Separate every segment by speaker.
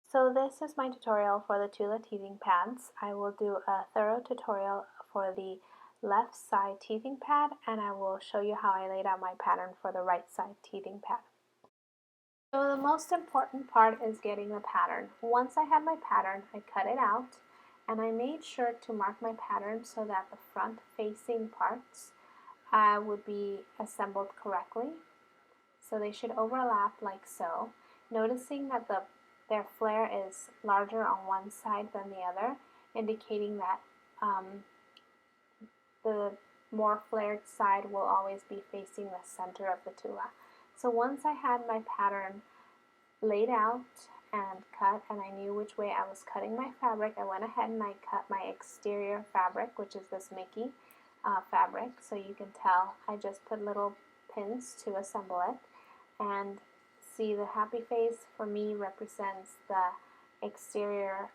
Speaker 1: So this is my tutorial for the Tula teething pads. I will do a thorough tutorial for the left side teething pad, and I will show you how I laid out my pattern for the right side teething pad. So the most important part is getting the pattern. Once I had my pattern, I cut it out and I made sure to mark my pattern so that the front facing parts would be assembled correctly. So they should overlap like so. Noticing that their flare is larger on one side than the other, indicating that the more flared side will always be facing the center of the tula. So once I had my pattern laid out and cut, and I knew which way I was cutting my fabric, I went ahead and I cut my exterior fabric, which is this Mickey fabric. So you can tell I just put little pins to assemble it. And see, the happy face for me represents the exterior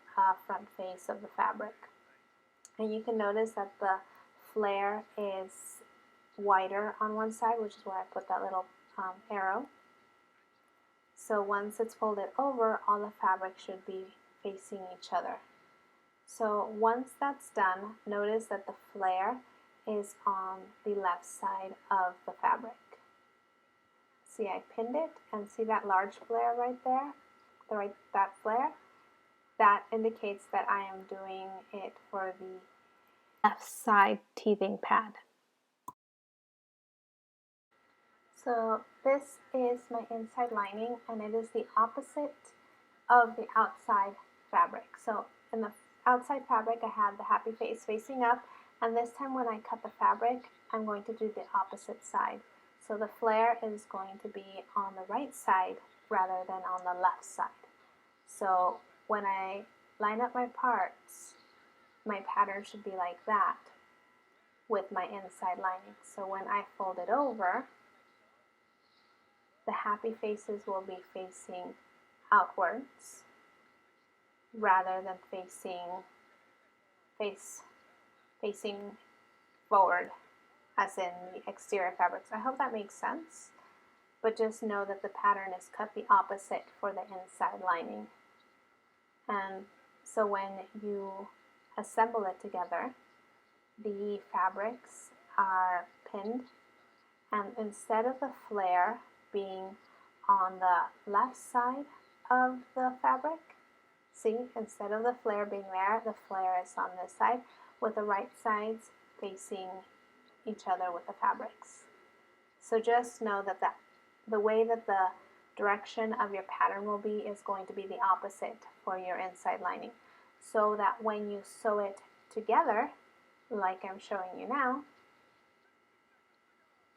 Speaker 1: front face of the fabric. And you can notice that the flare is wider on one side, which is where I put that little arrow. So once it's folded over, all the fabric should be facing each other. So once that's done, notice that the flare is on the left side of the fabric. See, I pinned it, and see that large flare right there? That flare? That indicates that I am doing it for the left side teething pad. So this is my inside lining, and it is the opposite of the outside fabric. So in the outside fabric, I had the happy face facing up, and this time when I cut the fabric, I'm going to do the opposite side. So the flare is going to be on the right side rather than on the left side. So when I line up my parts, my pattern should be like that with my inside lining. So when I fold it over, the happy faces will be facing outwards rather than facing forward, as in the exterior fabrics. I hope that makes sense, but just know that the pattern is cut the opposite for the inside lining. And so when you assemble it together, the fabrics are pinned, and instead of the flare being on the left side of the fabric, see, instead of the flare being there, the flare is on this side, with the right sides facing each other with the fabrics. So just know that the way that the direction of your pattern will be is going to be the opposite for your inside lining, so that when you sew it together, like I'm showing you now,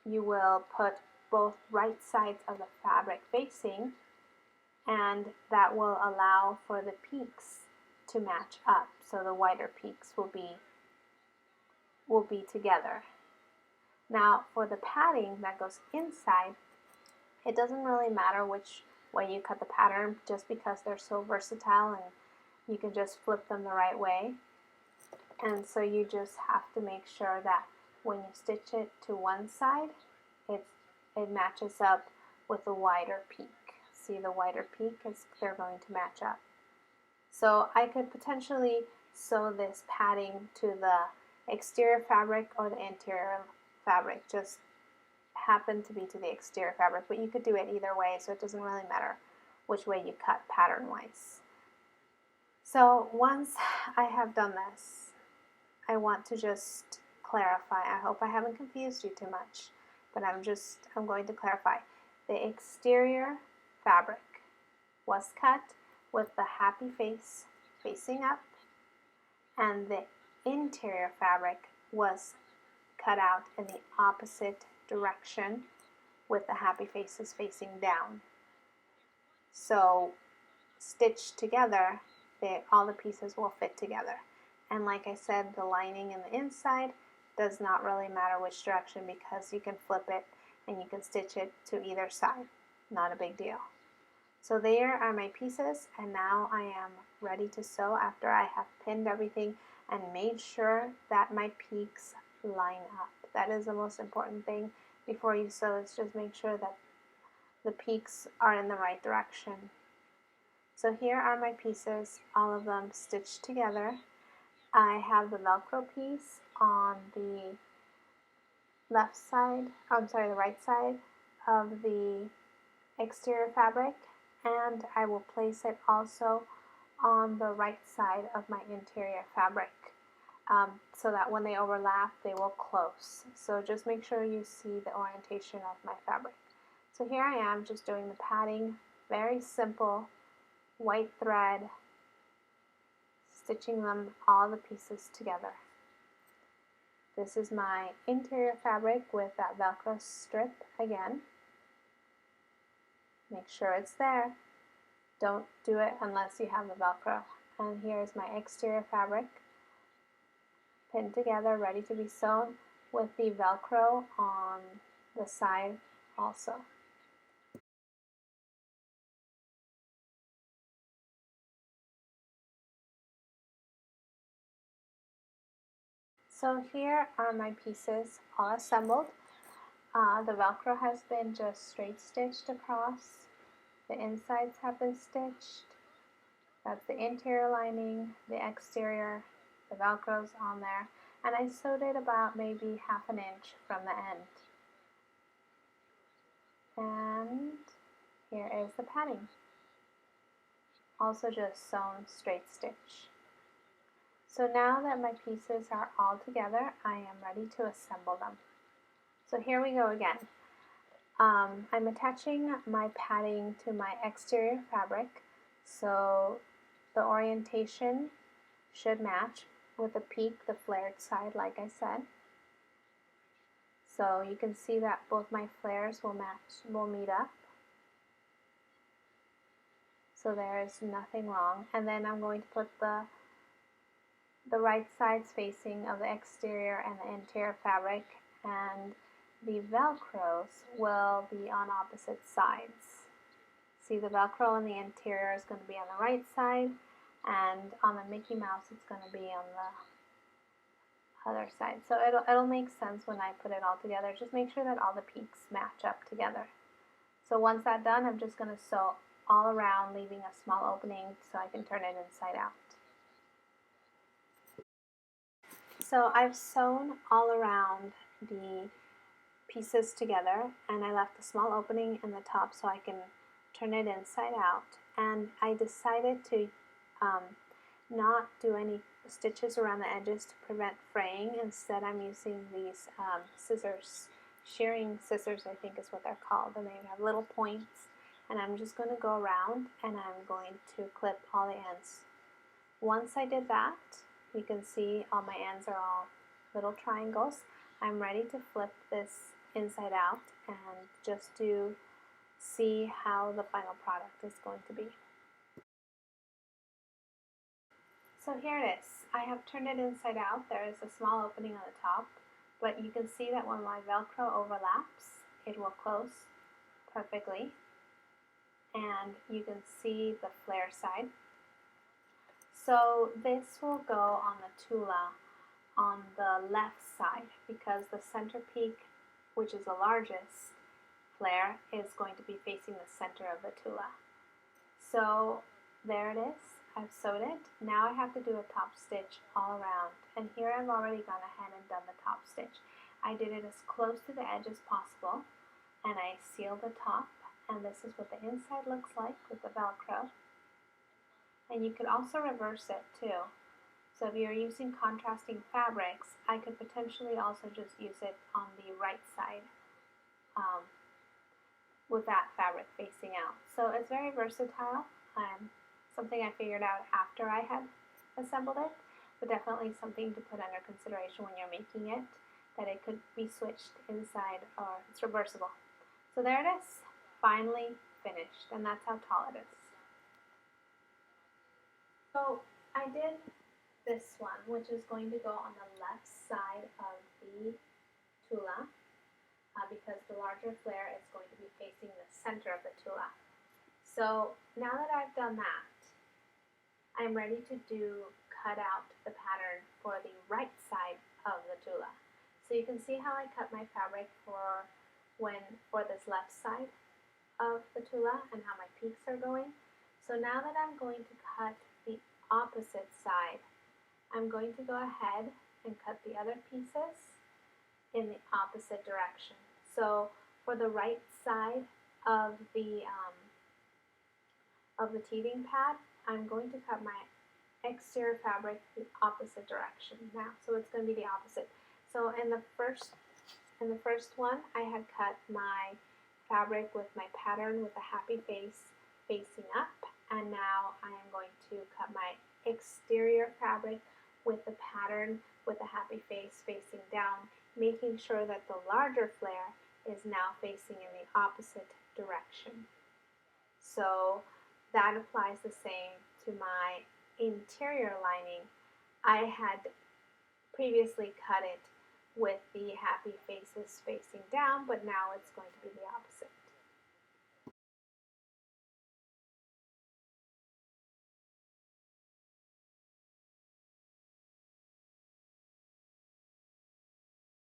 Speaker 1: you will put both right sides of the fabric facing, and that will allow for the peaks to match up. So the wider peaks will be together. Now for the padding that goes inside, it doesn't really matter which way you cut the pattern, just because they're so versatile and you can just flip them the right way. And so you just have to make sure that when you stitch it to one side, it matches up with the wider peak. See, the wider peak they're going to match up. So I could potentially sew this padding to the exterior fabric or the interior fabric, just happen to be to the exterior fabric, but you could do it either way, so it doesn't really matter which way you cut pattern wise. So once I have done this, I want to just clarify. I hope I haven't confused you too much, but I'm going to clarify. The exterior fabric was cut with the happy face facing up, and the interior fabric was cut out in the opposite direction with the happy faces facing down. So stitched together, all the pieces will fit together. And like I said, the lining in the inside does not really matter which direction, because you can flip it and you can stitch it to either side. Not a big deal. So there are my pieces, and now I am ready to sew after I have pinned everything and made sure that my peaks line up. That is the most important thing before you sew, is just make sure that the peaks are in the right direction. So here are my pieces, all of them stitched together. I have the Velcro piece on the left side, the right side of the exterior fabric, and I will place it also on the right side of my interior fabric, so that when they overlap they will close. So just make sure you see the orientation of my fabric. So here I am just doing the padding, very simple, white thread, stitching them all the pieces together. This is my interior fabric with that Velcro strip again. Make sure it's there. Don't do it unless you have the Velcro. And here's my exterior fabric, pinned together, ready to be sewn with the Velcro on the side also. So here are my pieces all assembled. The Velcro has been just straight stitched across. The insides have been stitched. That's the interior lining, the exterior, the Velcro's on there. And I sewed it about maybe ½ inch from the end. And here is the padding. Also just sewn straight stitch. So now that my pieces are all together, I am ready to assemble them. So here we go again. I'm attaching my padding to my exterior fabric, so the orientation should match with the peak, the flared side, like I said. So you can see that both my flares will meet up. So there is nothing wrong. And then I'm going to put the right sides facing of the exterior and the interior fabric, and the Velcros will be on opposite sides. See, the Velcro on the interior is going to be on the right side, and on the Mickey Mouse it's going to be on the other side. So it'll make sense when I put it all together. Just make sure that all the peaks match up together. So once that's done, I'm just going to sew all around, leaving a small opening so I can turn it inside out. So I've sewn all around the pieces together, and I left a small opening in the top so I can turn it inside out. And I decided to not do any stitches around the edges to prevent fraying. Instead, I'm using these scissors, shearing scissors I think is what they're called, and they have little points, and I'm just going to go around and I'm going to clip all the ends. Once I did that, you can see all my ends are all little triangles. I'm ready to flip this inside out and just to see how the final product is going to be. So here it is. I have turned it inside out. There is a small opening on the top, but you can see that when my Velcro overlaps, it will close perfectly. And you can see the flare side. So this will go on the Tula on the left side, because the center peak, which is the largest flare, is going to be facing the center of the Tula. So there it is. I've sewed it. Now I have to do a top stitch all around, and here I've already gone ahead and done the top stitch. I did it as close to the edge as possible, and I sealed the top, and this is what the inside looks like with the Velcro. And you could also reverse it too. So if you're using contrasting fabrics, I could potentially also just use it on the right side with that fabric facing out. So it's very versatile. Something I figured out after I had assembled it, but definitely something to put under consideration when you're making it, that it could be switched inside, or it's reversible. So there it is, finally finished, and that's how tall it is. So I did this one, which is going to go on the left side of the Tula, because the larger flare is going to be facing the center of the Tula. So now that I've done that, I'm ready to cut out the pattern for the right side of the Tula. So you can see how I cut my fabric for this left side of the Tula and how my peaks are going. So now that I'm going to cut the opposite side, I'm going to go ahead and cut the other pieces in the opposite direction. So for the right side of the teething pad, I'm going to cut my exterior fabric the opposite direction now. So it's going to be the opposite. So in the first one, I had cut my fabric with my pattern with a happy face facing up, and now I am going to cut my exterior fabric with the pattern with a happy face facing down, making sure that the larger flare is now facing in the opposite direction. So that applies the same to my interior lining. I had previously cut it with the happy faces facing down, but now it's going to be the opposite.